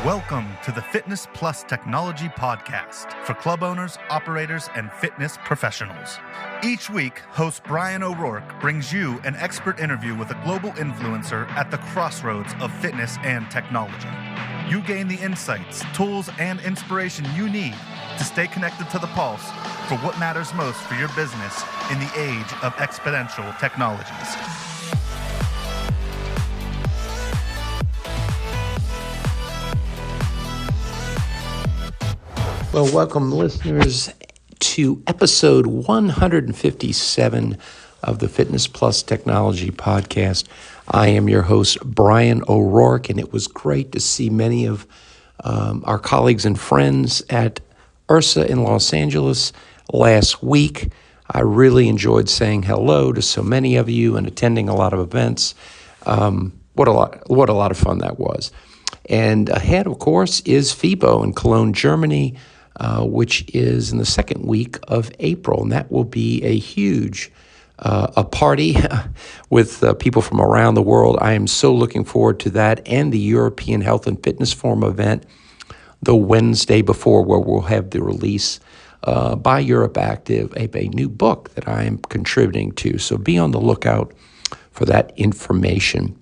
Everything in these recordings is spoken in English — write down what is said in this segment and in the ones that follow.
Welcome to the Fitness Plus Technology Podcast for club owners, operators, and fitness professionals. Each week, host Bryan O'Rourke brings you an expert interview with a global influencer at the crossroads of fitness and technology. You gain the insights, tools, and inspiration you need to stay connected to the pulse for what matters most for your business in the age of exponential technologies. Well, welcome listeners to episode 157 of the Fitness Plus Technology Podcast. I am your host, Bryan O'Rourke, and it was great to see many of our colleagues and friends at IRSA in Los Angeles last week. I really enjoyed saying hello to so many of you and attending a lot of events. What a lot of fun that was. And ahead, of course, is FIBO in Cologne, Germany, which is in the second week of April. And that will be a huge a party with people from around the world. I am so looking forward to that and the European Health and Fitness Forum event the Wednesday before, where we'll have the release by Europe Active a new book that I am contributing to. So be on the lookout for that information.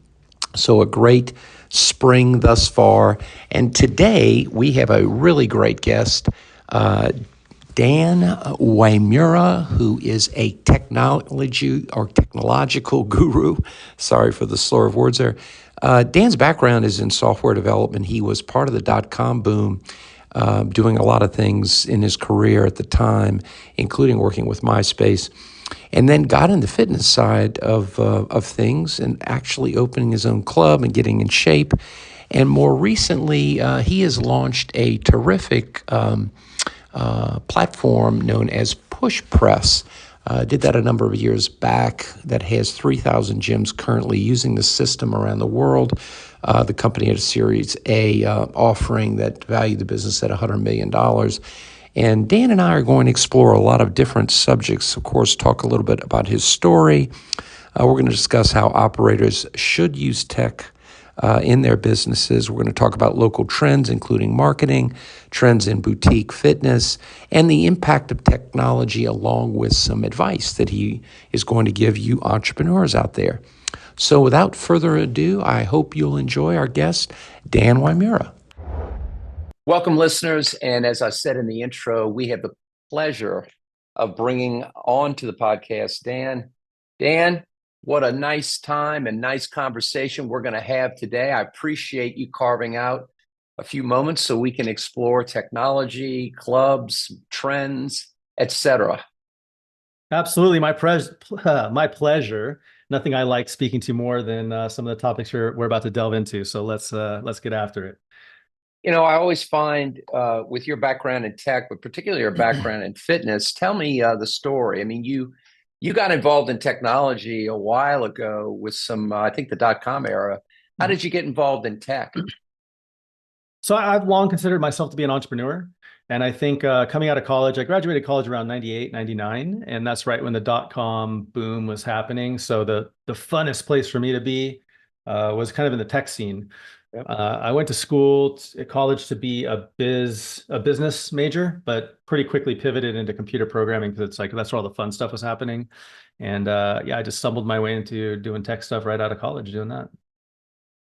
So a great spring thus far. And today we have a really great guest, Dan Uyemura, who is a technological guru. Sorry for the slur of words there. Dan's background is in software development. He was part of the dot-com boom, doing a lot of things in his career at the time, including working with MySpace, and then got in the fitness side of things and actually opening his own club and getting in shape. And more recently, he has launched a terrific platform known as PushPress. Did that a number of years back. That has 3,000 gyms currently using the system around the world. The company had a Series A offering that valued the business at $100 million. And Dan and I are going to explore a lot of different subjects. Of course, talk a little bit about his story. We're going to discuss how operators should use tech in their businesses. We're going to talk about local trends, including marketing, trends in boutique fitness, and the impact of technology, along with some advice that he is going to give you entrepreneurs out there. So without further ado, I hope you'll enjoy our guest, Dan Uyemura. Welcome, listeners. And as I said in the intro, we have the pleasure of bringing on to the podcast Dan. Dan, what a nice time and nice conversation we're going to have today. I appreciate you carving out a few moments so we can explore technology, clubs, trends, etc. Absolutely. My pleasure. Nothing I like speaking to more than some of the topics we're about to delve into. So let's get after it. You know, I always find with your background in tech, but particularly your background in fitness, tell me the story. I mean, you got involved in technology a while ago with some, I think, the dot-com era. How did you get involved in tech? So I've long considered myself to be an entrepreneur. And I think coming out of college, I graduated college around 98, 99. And that's right when the dot-com boom was happening. So the funnest place for me to be was kind of in the tech scene. Yep. I went to college to be a business major, but pretty quickly pivoted into computer programming because it's like that's where all the fun stuff was happening. And I just stumbled my way into doing tech stuff right out of college, doing that.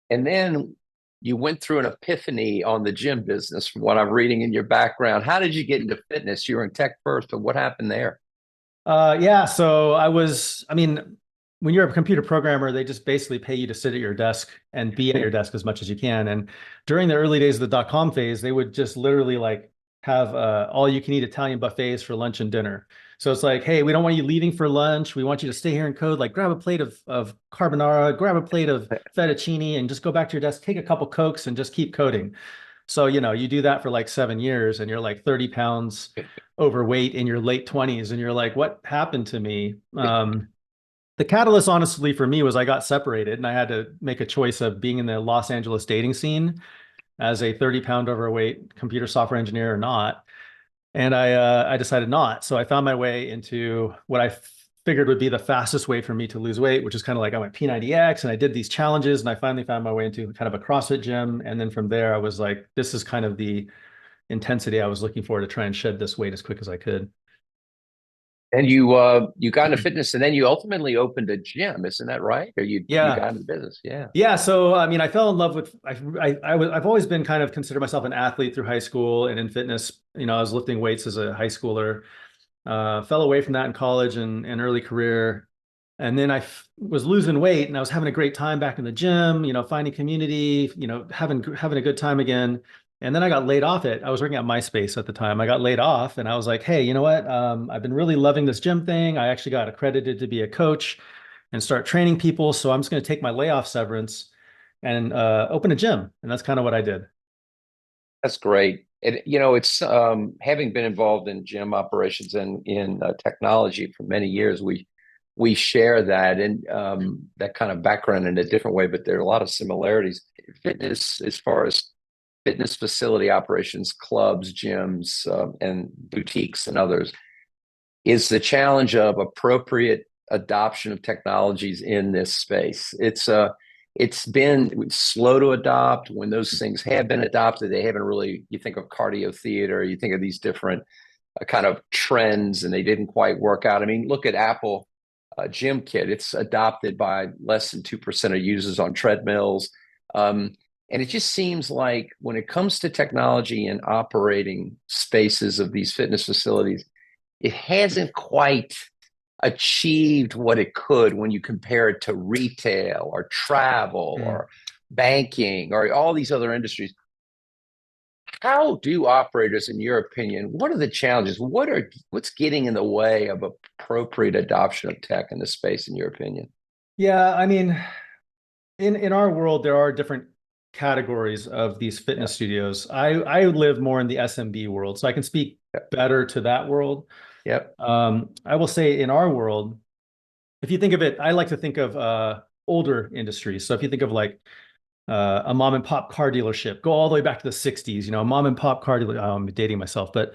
And then you went through an epiphany on the gym business, from what I'm reading in your background. How did you get into fitness? You were in tech first, but what happened there? So when you're a computer programmer, they just basically pay you to sit at your desk and be at your desk as much as you can. And during the early days of the dot-com phase, they would just literally like have all-you-can-eat Italian buffets for lunch and dinner. So it's like, hey, we don't want you leaving for lunch. We want you to stay here and code. Like, grab a plate of carbonara, grab a plate of fettuccine, and just go back to your desk, take a couple Cokes, and just keep coding. So, you do that for like 7 years, and you're like 30 pounds overweight in your late 20s, and you're like, what happened to me? The catalyst, honestly, for me was I got separated and I had to make a choice of being in the Los Angeles dating scene as a 30-pound overweight computer software engineer or not. And I decided not. So I found my way into what I figured would be the fastest way for me to lose weight, which is kind of like I went P90X and I did these challenges and I finally found my way into kind of a CrossFit gym. And then from there, I was like, this is kind of the intensity I was looking for to try and shed this weight as quick as I could. And you got into fitness, and then you ultimately opened a gym, isn't that right? Or you Yeah. got into the business, yeah. Yeah. So, I mean, I fell in love with, I've always been kind of considered myself an athlete through high school and in fitness. You know, I was lifting weights as a high schooler, fell away from that in college and early career. And then was losing weight and I was having a great time back in the gym, you know, finding community, you know, having a good time again. And then I got laid off I was working at MySpace at the time. I got laid off and I was like, hey, you know what? I've been really loving this gym thing. I actually got accredited to be a coach and start training people. So I'm just going to take my layoff severance and open a gym. And that's kind of what I did. That's great. You know, it's having been involved in gym operations and in technology for many years, we share that and that kind of background in a different way, but there are a lot of similarities. Fitness, as far as fitness facility operations, clubs, gyms, and boutiques and others, is the challenge of appropriate adoption of technologies in this space. It's been slow to adopt. When those things have been adopted, they haven't really, you think of cardio theater, you think of these different kind of trends, and they didn't quite work out. I mean, look at Apple Gym Kit. It's adopted by less than 2% of users on treadmills. And it just seems like when it comes to technology and operating spaces of these fitness facilities, it hasn't quite achieved what it could when you compare it to retail or travel or banking or all these other industries. How do operators, in your opinion, what are the challenges? What's getting in the way of appropriate adoption of tech in this space, in your opinion? Yeah, I mean, in our world, there are different categories of these fitness studios. I live more in the SMB world, so I can speak better to that world. Yep. I will say in our world, if you think of it, I like to think of older industries. So if you think of like a mom and pop car dealership, go all the way back to the 60s, you know, a mom and pop car dealer, I'm dating myself, but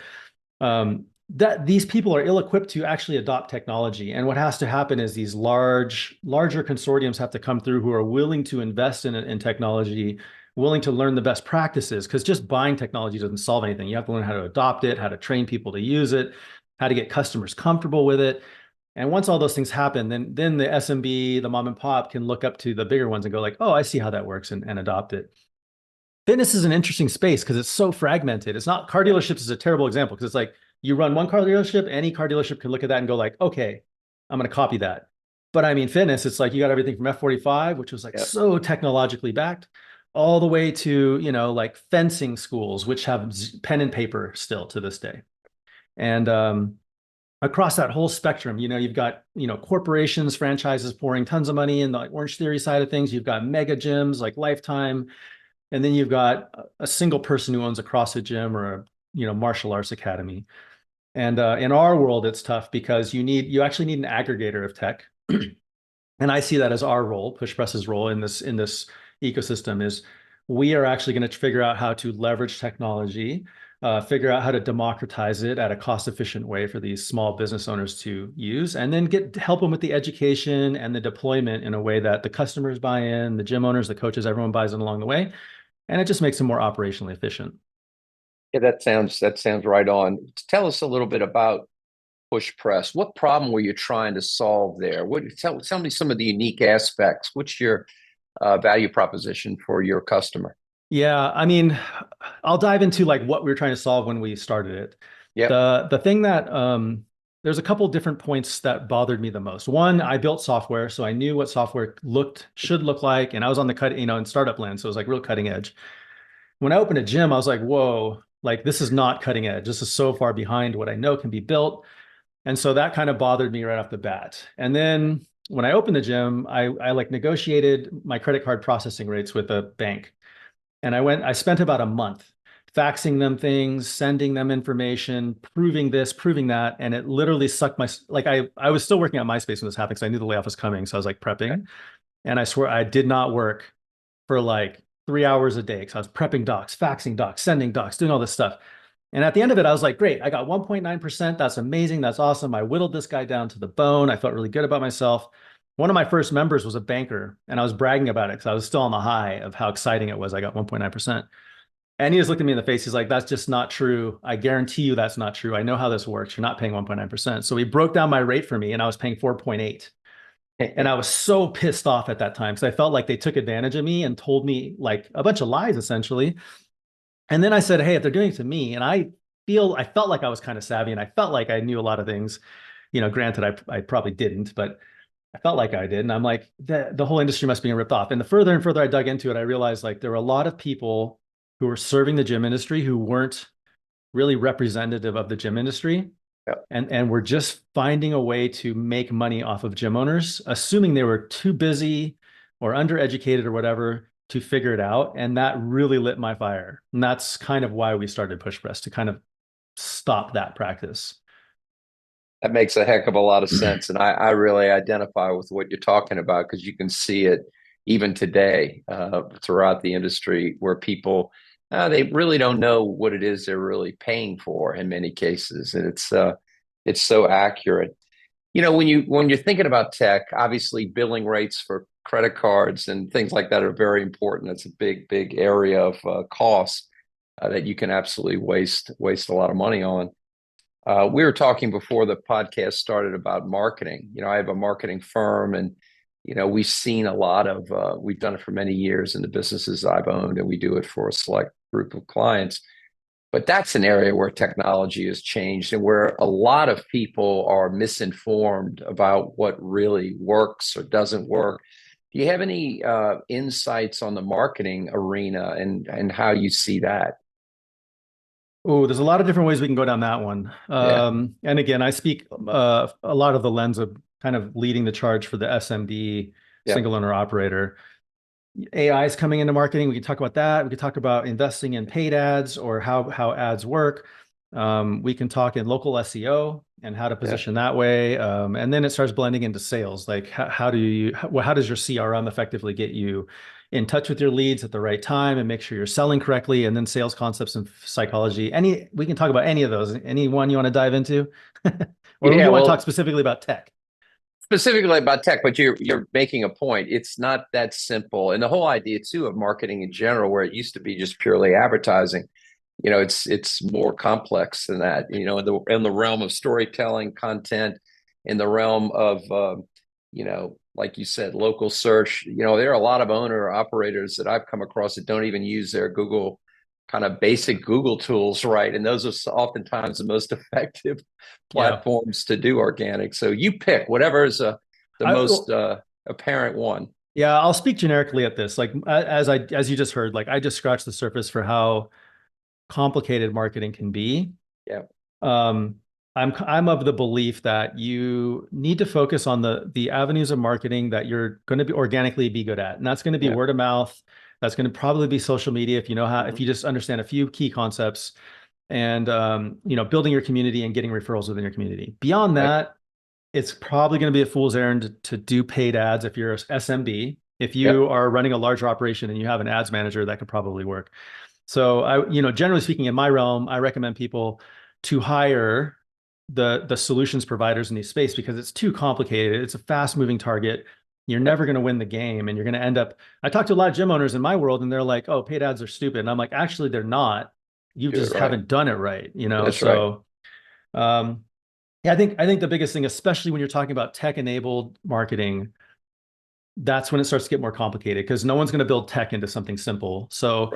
that these people are ill-equipped to actually adopt technology. And what has to happen is these larger consortiums have to come through who are willing to invest in technology, willing to learn the best practices, because just buying technology doesn't solve anything. You have to learn how to adopt it, how to train people to use it, how to get customers comfortable with it. And once all those things happen, then the SMB, the mom and pop can look up to the bigger ones and go like, oh, I see how that works and adopt it. Fitness is an interesting space because it's so fragmented. It's not, car dealerships is a terrible example because it's like you run one car dealership, any car dealership can look at that and go like, okay, I'm going to copy that. But I mean, fitness, it's like you got everything from F45, which was like so technologically backed, all the way to, you know, like fencing schools, which have pen and paper still to this day. And across that whole spectrum, you know, you've got, you know, corporations, franchises pouring tons of money in the like, Orange Theory side of things. You've got mega gyms like Lifetime. And then you've got a single person who owns a CrossFit gym or a, you know, martial arts academy. And in our world, it's tough because you actually need an aggregator of tech. And I see that as our role, PushPress's role in this ecosystem is we are actually going to figure out how to leverage technology, figure out how to democratize it at a cost-efficient way for these small business owners to use, and then help them with the education and the deployment in a way that the customers buy in, the gym owners, the coaches, everyone buys in along the way. And it just makes them more operationally efficient. Yeah, that sounds right on. Tell us a little bit about PushPress. What problem were you trying to solve there? Tell me some of the unique aspects. What's your value proposition for your customer? Yeah, I mean, I'll dive into like what we were trying to solve when we started it. Yeah. The thing that there's a couple different points that bothered me the most. One, I built software, so I knew what software should look like, and I was on the cut, you know, in startup land, so it was like real cutting edge. When I opened a gym, I was like, whoa, like this is not cutting edge. This is so far behind what I know can be built. And so that kind of bothered me right off the bat. And then when I opened the gym, I like negotiated my credit card processing rates with a bank. And I spent about a month faxing them things, sending them information, proving this, proving that. And it literally sucked like I was still working on MySpace when this happened because I knew the layoff was coming. So I was like prepping. And I swear I did not work for like 3 hours a day because I was prepping docs, faxing docs, sending docs, doing all this stuff. And at the end of it, I was like, great, I got 1.9%. That's amazing. That's awesome. I whittled this guy down to the bone. I felt really good about myself. One of my first members was a banker, and I was bragging about it because I was still on the high of how exciting it was. I got 1.9%. And he just looked at me in the face. He's like, that's just not true. I guarantee you that's not true. I know how this works. You're not paying 1.9%. So he broke down my rate for me, and I was paying 4.8. And I was so pissed off at that time because I felt like they took advantage of me and told me like a bunch of lies, essentially. And then I said, hey, if they're doing it to me, and I felt like I was kind of savvy and I felt like I knew a lot of things, granted, I probably didn't, but I felt like I did. And I'm like, the whole industry must be ripped off. And the further and further I dug into it, I realized like there were a lot of people who were serving the gym industry who weren't really representative of the gym industry. Yep. And we're just finding a way to make money off of gym owners, assuming they were too busy or undereducated or whatever to figure it out. And that really lit my fire. And that's kind of why we started PushPress, to kind of stop that practice. That makes a heck of a lot of sense. And I really identify with what you're talking about, because you can see it even today throughout the industry, where people, they really don't know what it is they're really paying for in many cases. And it's so accurate. When you're thinking about tech, obviously billing rates for credit cards and things like that are very important. It's a big area of cost that you can absolutely waste a lot of money on. We were talking before the podcast started about marketing. I have a marketing firm, and we've seen a lot of. We've done it for many years in the businesses I've owned, and we do it for a select group of clients. But that's an area where technology has changed, and where a lot of people are misinformed about what really works or doesn't work. Do you have any insights on the marketing arena and how you see that? Oh, there's a lot of different ways we can go down that one. Yeah. And again, I speak a lot of the lens of kind of leading the charge for the SMB, Yep. single owner operator. AI is coming into marketing. We can talk about that. We can talk about investing in paid ads or how ads work. We can talk in local SEO and how to position that way. And then it starts blending into sales. Like how does your CRM effectively get you in touch with your leads at the right time and make sure you're selling correctly? And then sales concepts and psychology. We can talk about any of those. Any one you want to dive into? Or you want to talk specifically about tech? Specifically about tech, but you're making a point. It's not that simple. And the whole idea too of marketing in general, where it used to be just purely advertising, it's more complex than that. In the realm of storytelling, content, in the realm of like you said, local search. There are a lot of owner operators that I've come across that don't even use their Google, kind of basic Google tools, right? And those are oftentimes the most effective platforms to do organic. So you pick whatever is the most apparent one. Yeah, I'll speak generically at this. Like as you just heard, like I just scratched the surface for how complicated marketing can be. Yeah. I'm of the belief that you need to focus on the avenues of marketing that you're going to be organically be good at. And that's going to be word of mouth. That's going to probably be social media if you know how, if you just understand a few key concepts, and building your community and getting referrals within your community. Beyond that, it's probably going to be a fool's errand to do paid ads if you're a SMB. If you are running a larger operation and you have an ads manager, that could probably work. So generally speaking, in my realm, I recommend people to hire the solutions providers in these space, because it's too complicated. It's a fast moving target. You're never going to win the game, and you're going to end up. I talk to a lot of gym owners in my world, and they're like, "Oh, paid ads are stupid." And I'm like, "Actually, they're not. You just haven't done it right." That's so, right. I think the biggest thing, especially when you're talking about tech-enabled marketing, that's when it starts to get more complicated, because no one's going to build tech into something simple. So,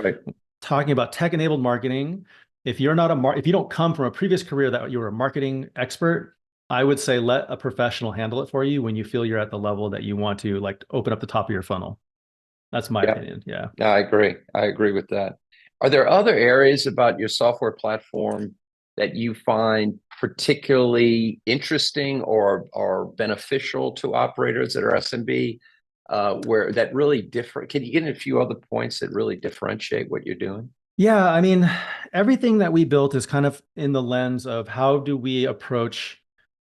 talking about tech-enabled marketing, if you don't come from a previous career that you were a marketing expert, I would say let a professional handle it for you when you feel you're at the level that you want to like open up the top of your funnel. That's my opinion. Yeah. No, I agree with that. Are there other areas about your software platform that you find particularly interesting or beneficial to operators that are SMB, where that really differ? Can you get in a few other points that really differentiate what you're doing? Yeah, I mean, everything that we built is kind of in the lens of how do we approach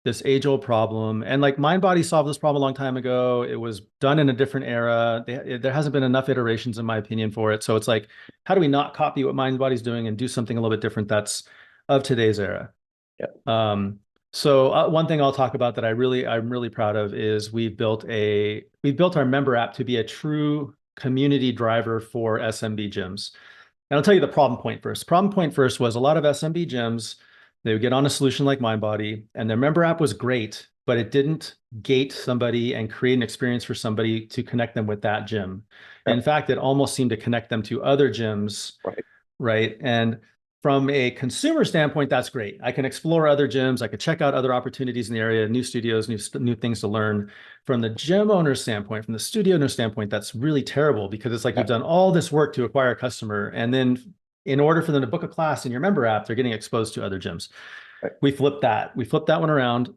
this age-old problem. And like MindBody solved this problem a long time ago. It was done in a different era. There hasn't been enough iterations, in my opinion, for it. So it's like, how do we not copy what MindBody's doing and do something a little bit different that's of today's era. Yeah. So one thing I'll talk about that I'm really proud of is we've built our member app to be a true community driver for SMB gyms. And I'll tell you the problem point first. Problem point first was a lot of SMB gyms, they would get on a solution like MindBody, and their member app was great, but it didn't gate somebody and create an experience for somebody to connect them with that gym. Yeah. In fact, it almost seemed to connect them to other gyms, right? And from a consumer standpoint, that's great. I can explore other gyms. I could check out other opportunities in the area, new studios, new things to learn. From the gym owner standpoint, from the studio owner standpoint, that's really terrible because it's like you've done all this work to acquire a customer. And then in order for them to book a class in your member app, they're getting exposed to other gyms. Right. We flipped that. We flipped that one around.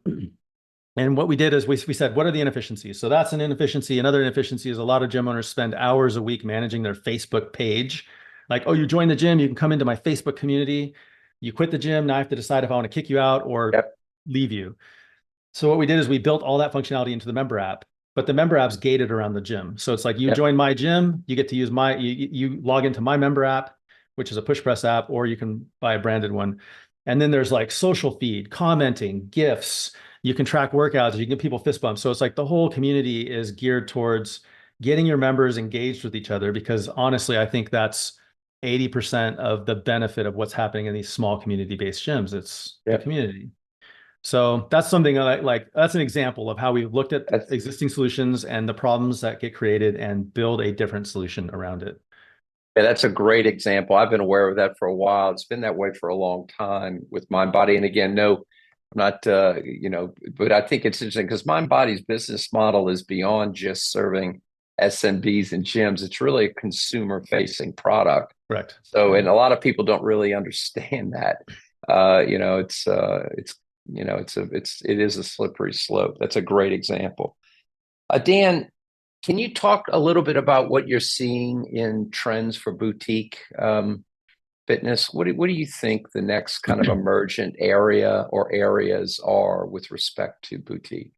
And what we did is we said, what are the inefficiencies? So that's an inefficiency. Another inefficiency is a lot of gym owners spend hours a week managing their Facebook page. Like, oh, you joined the gym, you can come into my Facebook community. You quit the gym, now I have to decide if I want to kick you out or leave you. So what we did is we built all that functionality into the member app, but the member app's gated around the gym. So it's like you join my gym, you get to use you log into my member app, which is a PushPress app, or you can buy a branded one. And then there's like social feed, commenting, GIFs. You can track workouts, you can give people fist bumps. So it's like the whole community is geared towards getting your members engaged with each other, because honestly, I think that's 80% of the benefit of what's happening in these small community-based gyms. It's the community. So that's something that's an example of how we've looked at existing solutions and the problems that get created and build a different solution around it. Yeah, that's a great example. I've been aware of that for a while. It's been that way for a long time with MindBody. And again, no, I'm not, but I think it's interesting because MindBody's business model is beyond just serving SMBs and gyms. It's really a consumer-facing product. Correct. So, and a lot of people don't really understand that. It is a slippery slope. That's a great example. Dan, can you talk a little bit about what you're seeing in trends for boutique fitness? What do you think the next kind of emergent area or areas are with respect to boutique?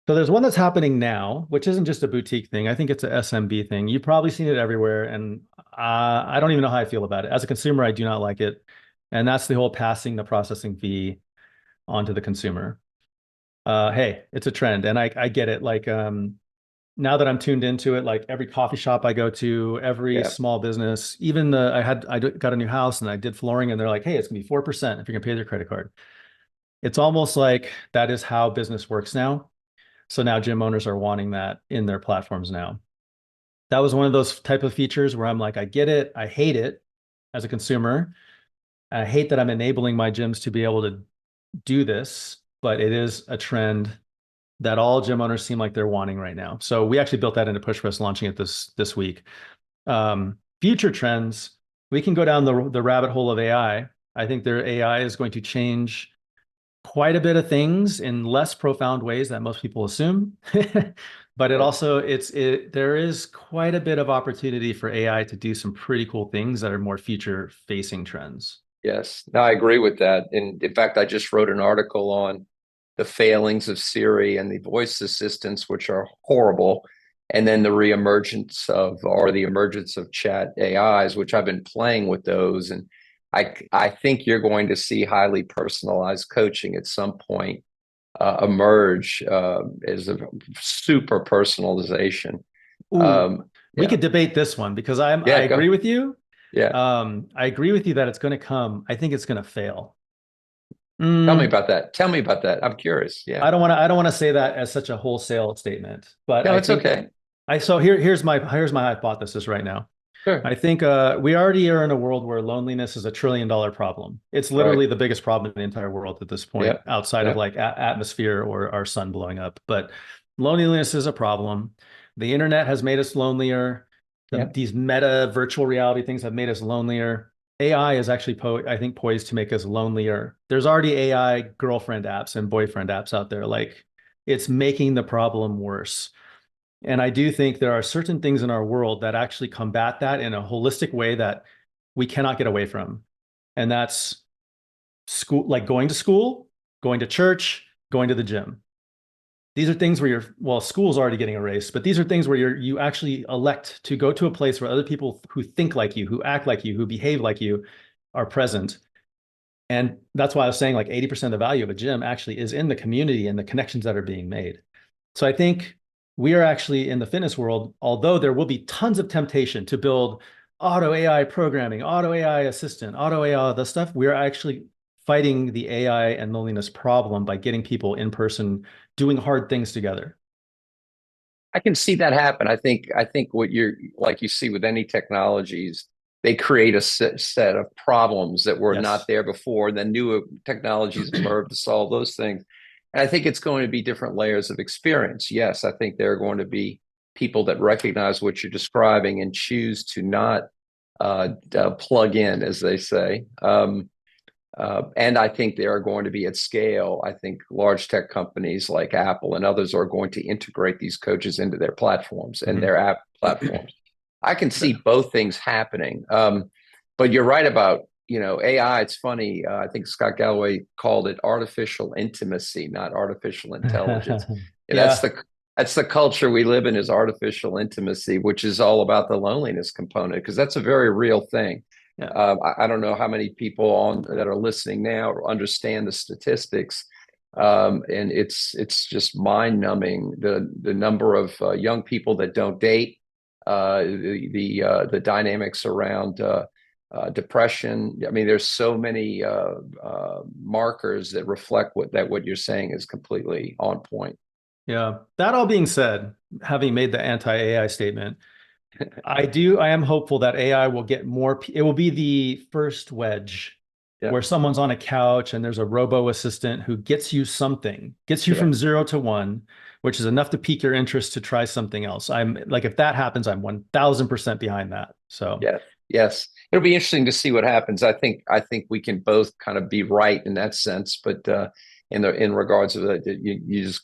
So there's one that's happening now, which isn't just a boutique thing. I think it's an SMB thing. You've probably seen it everywhere, and I don't even know how I feel about it. As a consumer, I do not like it. And that's the whole passing the processing fee onto the consumer. Hey, it's a trend, and I get it. Like now that I'm tuned into it, like every coffee shop I go to, every small business, even I got a new house and I did flooring, and they're like, hey, it's gonna be 4% if you're gonna pay their credit card. It's almost like that is how business works now. So now gym owners are wanting that in their platforms now. That was one of those type of features where I'm like, I get it. I hate it as a consumer. I hate that I'm enabling my gyms to be able to do this, but it is a trend that all gym owners seem like they're wanting right now. So we actually built that into PushPress, launching it this week. Future trends, we can go down the rabbit hole of AI. I think their AI is going to change quite a bit of things in less profound ways that most people assume. But it also, there is quite a bit of opportunity for AI to do some pretty cool things that are more future facing trends. Yes, no, I agree with that. And in fact, I just wrote an article on the failings of Siri and the voice assistants, which are horrible. And then the emergence of chat AIs, which I've been playing with those. And I think you're going to see highly personalized coaching at some point emerge as a super personalization. We could debate this one because I agree with you. I agree with you that it's going to come. I think it's going to fail. Tell me about that. I'm curious. Yeah. I don't want to say that as such a wholesale statement, but no, it's okay. So here's my hypothesis right now. Sure. I think we already are in a world where loneliness is $1 trillion problem. It's literally the biggest problem in the entire world at this point, outside of like atmosphere or our sun blowing up. But loneliness is a problem. The internet has made us lonelier. These meta virtual reality things have made us lonelier. AI is actually, I think, poised to make us lonelier. There's already AI girlfriend apps and boyfriend apps out there. Like, it's making the problem worse. And I do think there are certain things in our world that actually combat that in a holistic way that we cannot get away from. And that's school, like going to school, going to church, going to the gym. These are things where school's already getting erased, but these are things where you actually elect to go to a place where other people who think like you, who act like you, who behave like you are present. And that's why I was saying like 80% of the value of a gym actually is in the community and the connections that are being made. So I think we are actually in the fitness world, although there will be tons of temptation to build auto AI programming, auto AI assistant, auto AI, the stuff, we're actually fighting the AI and loneliness problem by getting people in person doing hard things together. I can see that happen. I think what you're like you see with any technologies, they create a set of problems that were not Yes. there before. And then new technologies emerge to solve those things. And I think it's going to be different layers of experience. Yes, I think there are going to be people that recognize what you're describing and choose to not plug in, as they say. And I think they are going to be at scale. I think large tech companies like Apple and others are going to integrate these coaches into their platforms and their app platforms. I can see both things happening. But you're right about, AI. It's funny. I think Scott Galloway called it artificial intimacy, not artificial intelligence. And Yeah. that's the culture we live in, is artificial intimacy, which is all about the loneliness component, because that's a very real thing. Yeah. I don't know how many people that are listening now understand the statistics, and it's just mind numbing, the number of young people that don't date, the dynamics around depression. I mean, there's so many markers that reflect what you're saying is completely on point. Yeah. That all being said, having made the anti-AI statement, I am hopeful that AI will get more, it will be the first wedge Yeah, where someone's on a couch and there's a robo assistant who gets you something, gets you yeah, from 0 to 1, which is enough to pique your interest to try something else. I'm like, if that happens, I'm 1000% behind that. So yeah, yes. It'll be interesting to see what happens. I think we can both kind of be right in that sense, but in regards to that,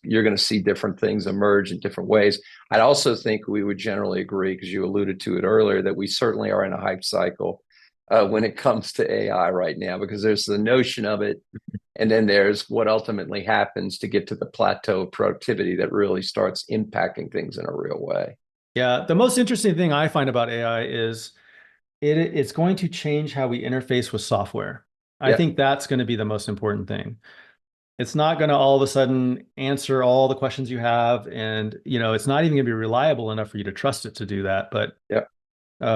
you're going to see different things emerge in different ways. I'd also think we would generally agree, because you alluded to it earlier, that we certainly are in a hype cycle when it comes to AI right now, because there's the notion of it, and then there's what ultimately happens to get to the plateau of productivity that really starts impacting things in a real way. yeah, the most interesting thing I find about AI is it's going to change how we interface with software. I Yeah, think that's going to be the most important thing. It's not going to all of a sudden answer all the questions you have, and it's not even going to be reliable enough for you to trust it to do that. But yeah,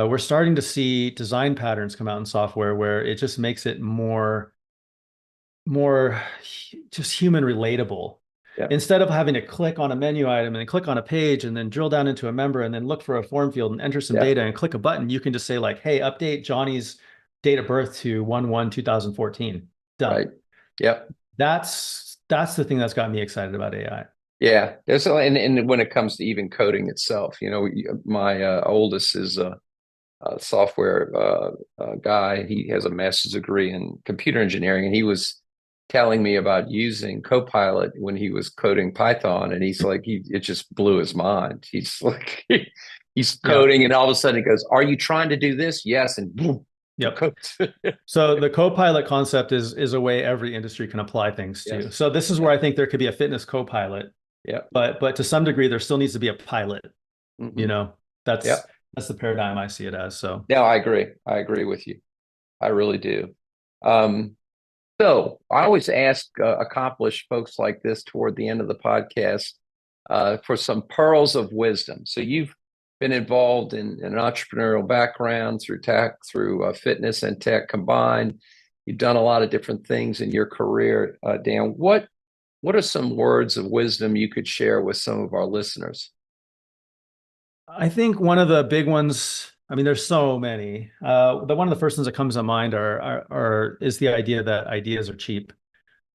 we're starting to see design patterns come out in software where it just makes it more just human relatable. yeah, Instead of having to click on a menu item and click on a page and then drill down into a member and then look for a form field and enter some yeah. data and click a button, you can just say like, hey, update Johnny's date of birth to 1/1/2014. Done. Right. Yep. That's the thing that's got me excited about AI. Yeah, and when it comes to even coding itself, my oldest is a software guy. He has a master's degree in computer engineering, and he was telling me about using Copilot when he was coding Python, and he's like, it just blew his mind. He's like, he's Yeah. coding, and all of a sudden he goes, "Are you trying to do this?" Yes, and boom, the Yep. code. So the co-pilot concept is a way every industry can apply things to. Yes. So this is Yeah. where I think there could be a fitness co-pilot, Yeah. but to some degree there still needs to be a pilot. You Hmm. know, Yeah. that's the paradigm I see it as. So No, I agree. I agree with you. I really do. Um, So I always ask accomplished folks like this toward the end of the podcast for some pearls of wisdom. So you've been involved in an entrepreneurial background through tech, through fitness and tech combined. You've done a lot of different things in your career, Dan. What are some words of wisdom you could share with some of our listeners? I think one of the big ones, I mean, there's so many. The one of the first ones that comes to mind is the idea that ideas are cheap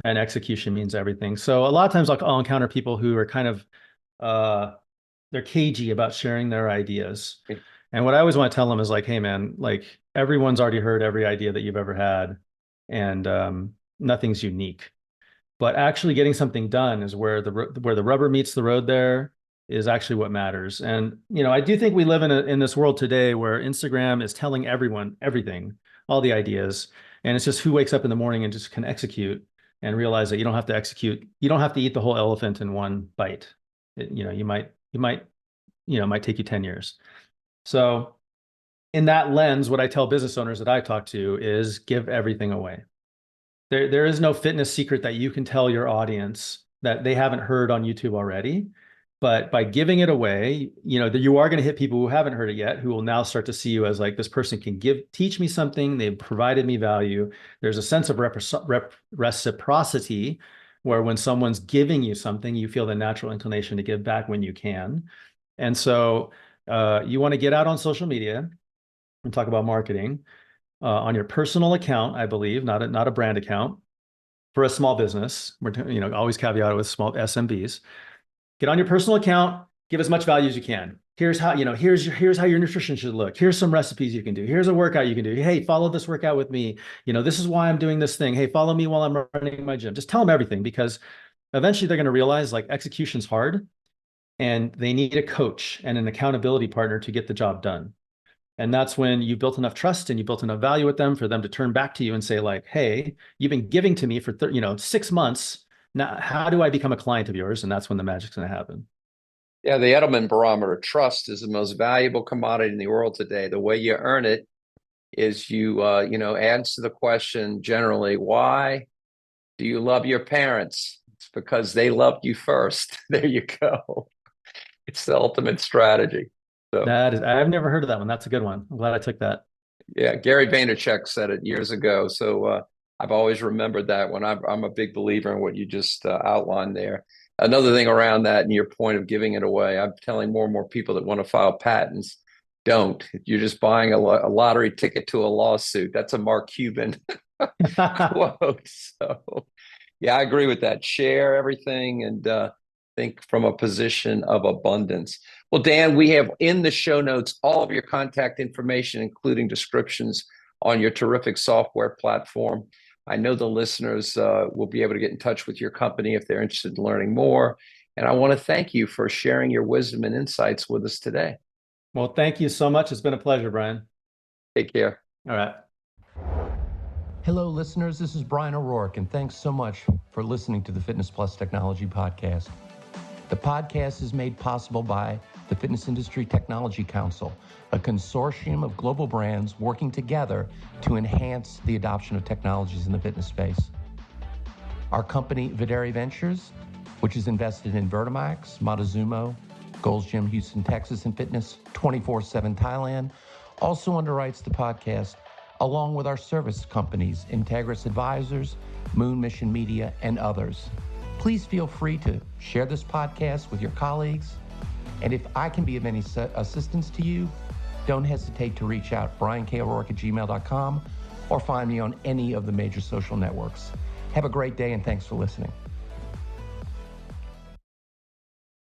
and execution means everything. So a lot of times I'll encounter people who are kind of they're cagey about sharing their ideas. And what I always want to tell them is like, hey man, like everyone's already heard every idea that you've ever had, and nothing's unique. But actually getting something done is where the rubber meets the road. There is actually what matters. And I do think we live in this world today where Instagram is telling everyone everything, all the ideas, and it's just who wakes up in the morning and just can execute and realize that you don't have to execute. You don't have to eat the whole elephant in one bite. It might take you 10 years. So in that lens, what I tell business owners that I talk to is give everything away. There is no fitness secret that you can tell your audience that they haven't heard on YouTube already. But by giving it away, you are going to hit people who haven't heard it yet, who will now start to see you as like, this person can teach me something. They've provided me value. There's a sense of reciprocity where when someone's giving you something, you feel the natural inclination to give back when you can. And so you want to get out on social media and talk about marketing on your personal account, I believe, not a brand account for a small business. We're always caveat it with small SMBs. Get on your personal account, give as much value as you can. Here's how, here's how your nutrition should look. Here's some recipes you can do. Here's a workout you can do. Hey, follow this workout with me. This is why I'm doing this thing. Hey, follow me while I'm running my gym. Just tell them everything, because eventually they're going to realize like execution's hard and they need a coach and an accountability partner to get the job done. And that's when you built enough trust and you built enough value with them for them to turn back to you and say like, hey, you've been giving to me for 6 months. Now, how do I become a client of yours? And that's when the magic's going to happen. Yeah, the Edelman barometer, trust is the most valuable commodity in the world today. The way you earn it is you answer the question generally, why do you love your parents? It's because they loved you first. There you go. It's the ultimate strategy. So I've never heard of that one. That's a good one. I'm glad I took that. Yeah, Gary Vaynerchuk said it years ago. So I've always remembered that one. I'm a big believer in what you just outlined there. Another thing around that and your point of giving it away, I'm telling more and more people that want to file patents, don't. You're just buying a lottery ticket to a lawsuit. That's a Mark Cuban quote. So yeah, I agree with that. Share everything and think from a position of abundance. Well, Dan, we have in the show notes all of your contact information, including descriptions on your terrific software platform. I know the listeners will be able to get in touch with your company if they're interested in learning more. And I want to thank you for sharing your wisdom and insights with us today. Well, thank you so much. It's been a pleasure, Bryan. Take care. All right. Hello, listeners. This is Bryan O'Rourke, and thanks so much for listening to the Fitness Plus Technology Podcast. The podcast is made possible by the Fitness Industry Technology Council, a consortium of global brands working together to enhance the adoption of technologies in the fitness space. Our company, Videri Ventures, which is invested in Vertimax, Montezuma, Gold's Gym Houston, Texas, and Fitness 24/7 Thailand, also underwrites the podcast, along with our service companies, Integris Advisors, Moon Mission Media, and others. Please feel free to share this podcast with your colleagues. And if I can be of any assistance to you, don't hesitate to reach out, bryanko'rourke@gmail.com, or find me on any of the major social networks. Have a great day and thanks for listening.